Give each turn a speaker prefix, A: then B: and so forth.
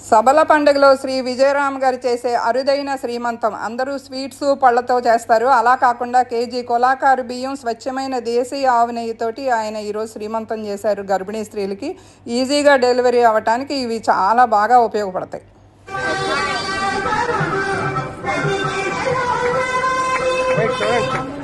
A: సభల పండుగలో శ్రీ విజయరామ్ గారు చేసే అరుదైన శ్రీమంతం. అందరూ స్వీట్స్ పళ్ళతో చేస్తారు. అలా కాకుండా కేజీ కొలాకారు బియ్యం, స్వచ్ఛమైన దేశీయ ఆవు నెయ్యితోటి ఆయన ఈరోజు శ్రీమంతం చేశారు. గర్భిణీ స్త్రీలకి ఈజీగా డెలివరీ అవ్వటానికి ఇవి చాలా బాగా ఉపయోగపడతాయి.
B: Right.